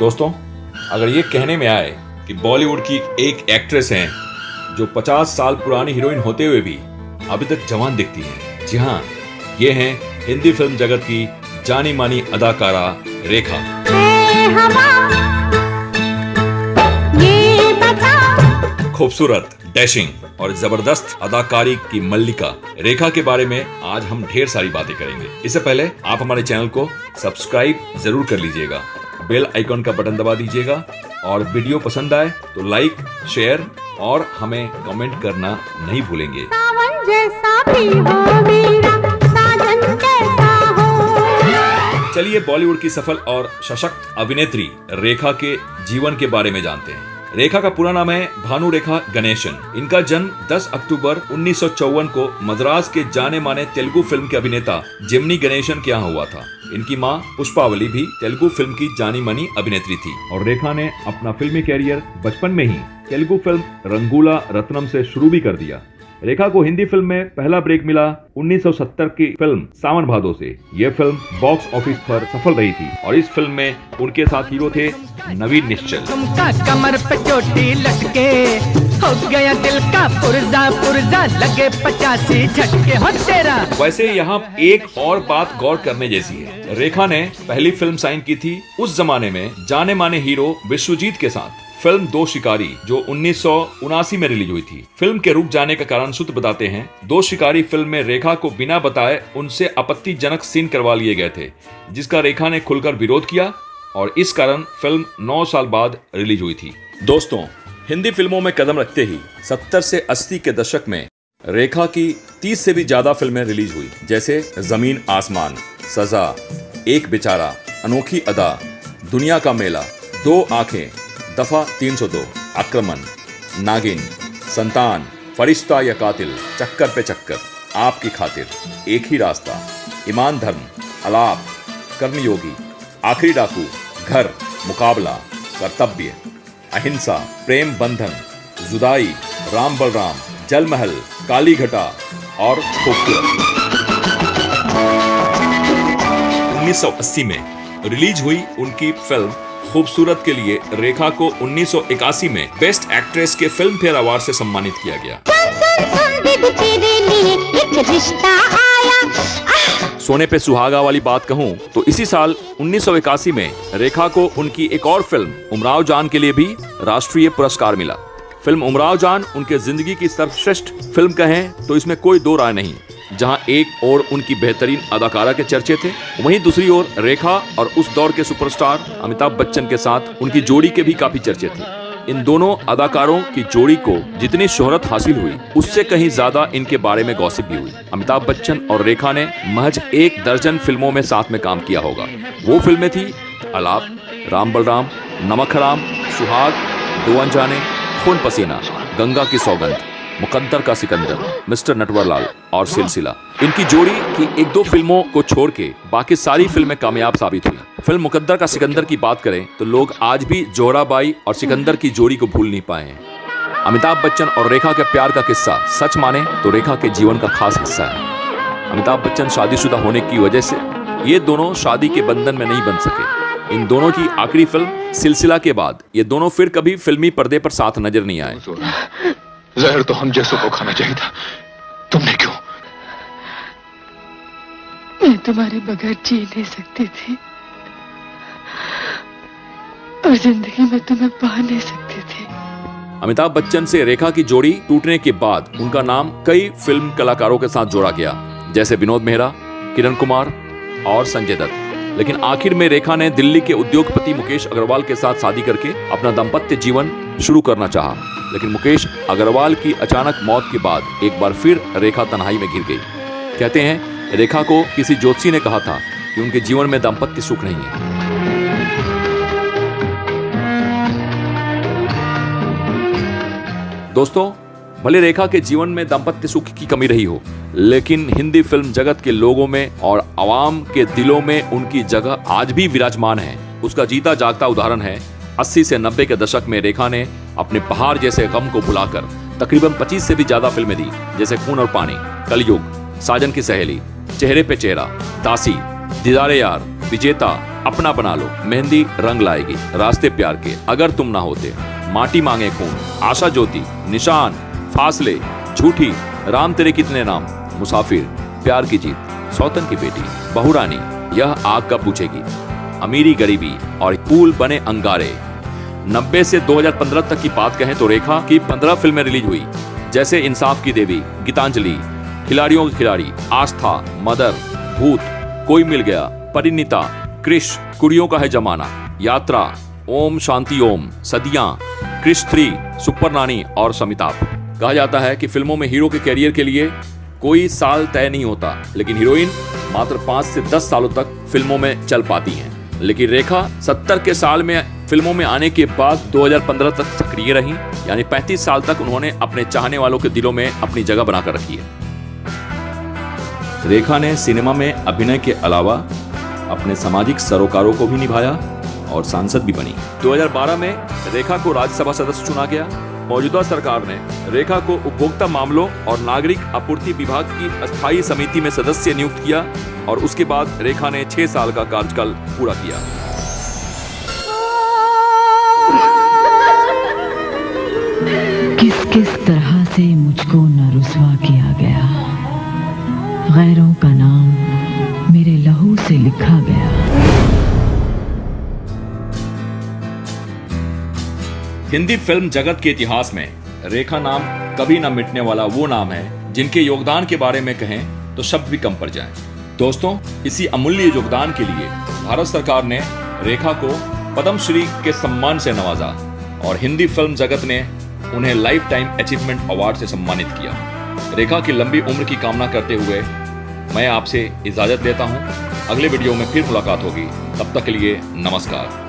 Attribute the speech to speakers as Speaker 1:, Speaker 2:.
Speaker 1: दोस्तों, अगर ये कहने में आए कि बॉलीवुड की एक एक्ट्रेस हैं जो 50 साल पुरानी हीरोइन होते हुए भी अभी तक जवान दिखती हैं, जी हाँ, ये हैं हिंदी फिल्म जगत की जानी मानी अदाकारा रेखा। खूबसूरत, डैशिंग और जबरदस्त अदाकारी की मल्लिका रेखा के बारे में आज हम ढेर सारी बातें करेंगे। इससे पहले आप हमारे चैनल को सब्सक्राइब जरूर कर लीजिएगा, बेल आइकॉन का बटन दबा दीजिएगा और वीडियो पसंद आए तो लाइक, शेयर और हमें कमेंट करना नहीं भूलेंगे। चलिए बॉलीवुड की सफल और सशक्त अभिनेत्री रेखा के जीवन के बारे में जानते हैं। रेखा का पूरा नाम है भानु रेखा गणेशन। इनका जन्म 10 अक्टूबर 1954 को मद्रास के जाने माने तेलुगु फिल्म के अभिनेता जेमिनी गणेशन के यहाँ हुआ था। इनकी मां पुष्पावली भी तेलुगु फिल्म की जानी मानी अभिनेत्री थी और रेखा ने अपना फिल्मी कैरियर बचपन में ही तेलुगु फिल्म रंगूला रत्नम से शुरू भी कर दिया। रेखा को हिंदी फिल्म में पहला ब्रेक मिला 1970 की फिल्म सावन भादो से। यह फिल्म बॉक्स ऑफिस पर सफल रही थी और इस फिल्म में उनके साथ हीरो थे नवीन निश्चल।
Speaker 2: कमर पे चोटी लटके हो गया दिल का पुर्जा पुर्जा लगे 85 झटके हो तेरा।
Speaker 1: वैसे यहाँ एक और बात गौर करने जैसी है। रेखा ने पहली फिल्म साइन की थी उस जमाने में जाने माने हीरो विश्वजीत के साथ। फिल्म दो शिकारी जो 1979 में रिलीज हुई थी। फिल्म के रुक जाने का कारण सूत्र बताते हैं, दो शिकारी फिल्म में रेखा को बिना बताए उनसे आपत्तिजनक सीन करवा लिए गए थे, जिसका रेखा ने खुलकर विरोध किया और इस कारण फिल्म 9 साल बाद रिलीज हुई थी। दोस्तों, हिंदी फिल्मों में कदम रखते ही 70 से 80 के दशक में रेखा की 30 से भी ज्यादा फिल्में रिलीज हुई, जैसे जमीन आसमान, सजा, एक बेचारा, अनोखी अदा, दुनिया का मेला, दो आंखें, दफा 302, आक्रमण, नागिन, संतान, फरिश्ता या कातिल, चक्कर पे चक्कर, आपकी खातिर, एक ही रास्ता, ईमान धर्म, अलाप, कर्मयोगी, आखिरी डाकू, घर, मुकाबला, कर्तव्य, अहिंसा, प्रेम बंधन, जुदाई, राम बलराम, जल महल, काली घटा और खूबसूरत। 1980 में रिलीज हुई उनकी फिल्म खूबसूरत के लिए रेखा को 1981 में बेस्ट एक्ट्रेस के फिल्म फेयर अवार्ड से सम्मानित किया गया। सोने पे सुहागा वाली बात कहूँ तो इसी साल 1981 में रेखा को उनकी एक और फिल्म उमराव जान के लिए भी राष्ट्रीय पुरस्कार मिला। फिल्म उमराव जान उनके जिंदगी की सर्वश्रेष्ठ फिल्म कहें तो इसमें कोई दो राय नहीं। जहां एक ओर उनकी बेहतरीन अदाकारा के चर्चे थे, वहीं दूसरी ओर रेखा और उस दौर के सुपरस्टार अमिताभ बच्चन के साथ उनकी जोड़ी के भी काफी चर्चे थे। इन दोनों अदाकारों की जोड़ी को जितनी शोहरत हासिल हुई, उससे कहीं ज्यादा इनके बारे में गॉसिप भी हुई। अमिताभ बच्चन और रेखा ने महज 1 दर्जन फिल्मों में साथ में काम किया होगा। वो फिल्में थी अलाप, राम बलराम, नमक हराम, सुहाग, दो अनजाने, खून पसीना, गंगा की सौगंध, मुकद्दर का सिकंदर, मिस्टर नटवरलाल और सिलसिला। इनकी जोड़ी की 1-2 फिल्मों को छोड़ के बाकी सारी फिल्में कामयाब साबित हुई। फिल्म मुकद्दर का सिकंदर की बात करें तो लोग आज भी जोराबाई और सिकंदर की जोड़ी को भूल नहीं पाए हैं। अमिताभ बच्चन और रेखा के प्यार का किस्सा सच माने तो रेखा के जीवन का खास हिस्सा है। अमिताभ बच्चन शादीशुदा होने की वजह से ये दोनों शादी के बंधन में नहीं बन सके। इन दोनों की आखिरी फिल्म सिलसिला के बाद ये दोनों फिर कभी फिल्मी पर्दे पर साथ नजर नहीं आए।
Speaker 3: जहर तो हम जैसों को खाना चाहिए था, तुमने क्यों?
Speaker 4: मैं तुम्हारे बगैर जी नहीं सकती थी और जिंदगी में तुम्हें पा नहीं सकती थी।
Speaker 1: अमिताभ बच्चन से रेखा की जोड़ी टूटने के बाद उनका नाम कई फिल्म कलाकारों के साथ जोड़ा गया, जैसे विनोद मेहरा, किरण कुमार और संजय दत्त। लेकिन आखिर में रेखा ने दिल्ली के उद्योगपति मुकेश अग्रवाल के साथ शादी करके अपना दाम्पत्य जीवन शुरू करना चाहा। लेकिन मुकेश अग्रवाल की अचानक मौत के बाद एक बार फिर रेखा तन्हाई में गिर गई। कहते हैं रेखा को किसी ज्योतिषी ने कहा था कि उनके जीवन में दाम्पत्य सुख नहीं है। दोस्तों, भले रेखा के जीवन में दाम्पत्य सुख की कमी रही हो, लेकिन हिंदी फिल्म जगत के लोगों में और आवाम के दिलों में उनकी जगह आज भी विराजमान है। उसका जीता जागता उदाहरण है 80 से 90 के दशक में रेखा ने अपने पहाड़ जैसे गम को भुलाकर तकरीबन 25 से भी ज्यादा फिल्में दी, जैसे खून और पानी, कलयुग, साजन की सहेली, चेहरे पे चेहरा, दासी, दीदारे यार, विजेता, अपना बना लो, मेहंदी रंग लाएगी, रास्ते प्यार के, अगर तुम ना होते, माटी मांगे खून, आशा ज्योति, निशान, फासले, झूठी, राम तेरे कितने नाम, मुसाफिर, प्यार की जीत, सौतन की बेटी, बहुरानी, यह आग का पूछेगी, अमीरी गरीबी और फूल बने अंगारे। 90 से 2015 तक की बात कहें तो रेखा की 15 फिल्में रिलीज हुई, जैसे इंसाफ की देवी, गीतांजलि, खिलाड़ियों के खिलाड़ी, आस्था, मदर, भूत, कोई मिल गया, परिणीता, क्रिश, कुड़ियों का है जमाना, यात्रा, ओम शांति ओम, सदियां, क्रिश 3, सुपर नानी और समिताभ। कहा जाता है कि फिल्मों में हीरो के कैरियर के लिए कोई साल तय नहीं होता, लेकिन हीरोइन मात्र 5 से 10 सालों तक फिल्मों में चल पाती हैं। लेकिन रेखा 70 के साल में फिल्मों में आने के बाद 2015 तक सक्रिय रहीं, यानी 35 साल तक उन्होंने अपने चाहने वालों के दिलों में अपनी जगह बनाकर रखी है। रेखा ने सिनेमा में अभिनय के अलावा अपने सामाजिक सरोकारों को भी निभाया और सांसद भी बनी। 2012 में रेखा को राज्यसभा सदस्य चुना गया। मौजूदा सरकार ने रेखा को उपभोक्ता मामलों और नागरिक आपूर्ति विभाग की अस्थायी समिति में सदस्य नियुक्त किया और उसके बाद रेखा ने 6 साल का कार्यकाल पूरा किया।
Speaker 5: किस किस तरह से मुझको न रुसवा किया गया, गैरों का नाम मेरे लहू से लिखा गया।
Speaker 1: हिंदी फिल्म जगत के इतिहास में रेखा नाम कभी न मिटने वाला वो नाम है जिनके योगदान के बारे में कहें तो शब्द भी कम पड़ जाएं। दोस्तों, इसी अमूल्य योगदान के लिए भारत सरकार ने रेखा को पद्मश्री के सम्मान से नवाजा और हिंदी फिल्म जगत ने उन्हें लाइफ टाइम अचीवमेंट अवार्ड से सम्मानित किया। रेखा की लंबी उम्र की कामना करते हुए मैं आपसे इजाजत लेता हूं। अगले वीडियो में फिर मुलाकात होगी, तब तक के लिए नमस्कार।